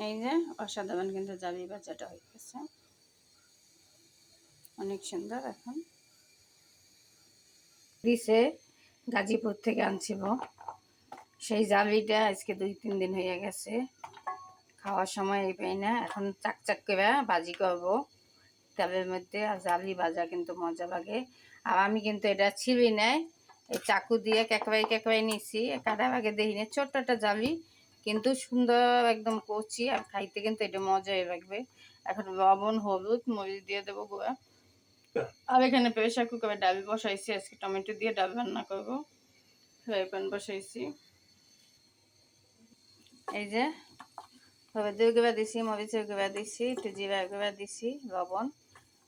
এই যে অসাধারণ কিন্তু জালি ভাজাটা হয়ে গেছে, অনেক সুন্দর। এখন দিছে গাজীপুর থেকে আনছিল সেই জালিটা, আজকে 2-3 দিন হয়ে গেছে, খাওয়ার সময় এই পাই না। এখন চাকচাক করে ভাজি করব তেলের মধ্যে। আর জালি ভাজা কিন্তু মজা লাগে। আর আমি কিন্তু এটা ছিঁড়ি নাই, এই চাকু দিয়ে কেকড়াই নিছি, কাটার আগে দেখি না ছোট্ট একটা জালি কিন্তু সুন্দর একদম কচি, আর খাইতে কিন্তু এটা মজাই লাগবে। এখন লবণ হলুদ মরিচ দিয়ে দেবো গুঁড়া। আর এখানে প্রেশার কুকারে ডাল বসাইছি, আজকে টমেটো দিয়ে ডাল রান্না করবো। ফ্রাই প্যান বসাইছি, এই যে হলুদের গুঁড়া দিছি, মরিচের গুঁড়া দিছি, একটু জিরার গুঁড়া দিছি, লবণ।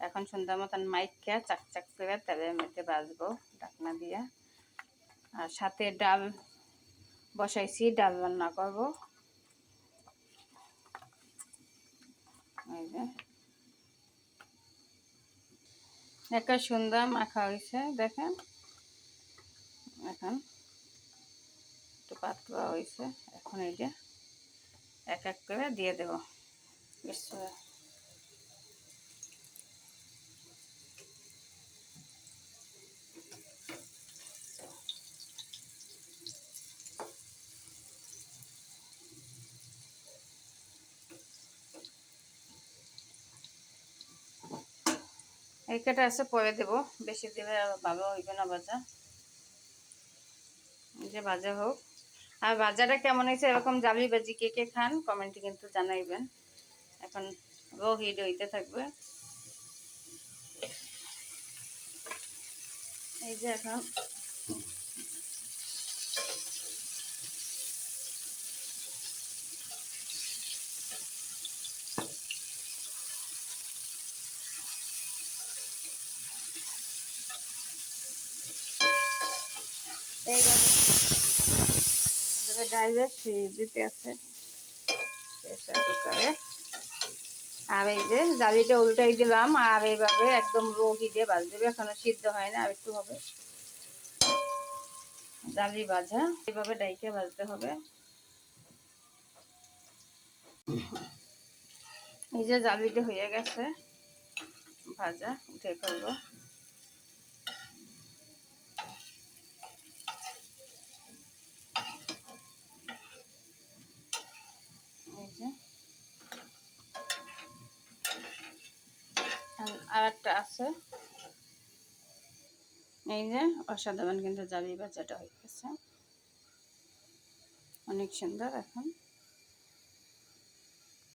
এখন সুন্দর মতন মাইকা চাকচাক করে তেলের মধ্যে ভাজবো ঢাকনা দিয়া। আর সাথে ডাল বসাইছি, ডাল রান্না করবো। এই যে একটা সুন্দর মাখা হয়েছে দেখেন, এখন একটু পাতলা হয়েছে। এখন এই যে এক এক করে দিয়ে দেবো। এই কটা আছে পরে দেবো, বেশি দিলে ভালো হইবে না ভাজা। এই যে ভাজা হোক। আর ভাজাটা কেমন হয়েছে, এরকম জালি ভাজি কে কে খান কমেন্টে কিন্তু জানাইবেন। এখন রো হিট হইতে থাকবে। এই যে এখন এইভাবে ডাইরেক্ট দিতে আছে প্রেসার কুকারে। আর এই যে জালিটা উল্টাই দিলাম, আর এইভাবে একদম রো হিটে ভাজতে হবে, এখনো সিদ্ধ হয় না, আর একটু হবে। জালি ভাজা এইভাবে ডাইকে ভাজতে হবে। এই যে জালিটা হয়ে গেছে ভাজা, উঠে ফেলবো। এই যে আর একটা আছে, এই যে অসাধারণ কিন্তু জালি ভাজাটা হয়ে গেছে, অনেক সুন্দর। এখন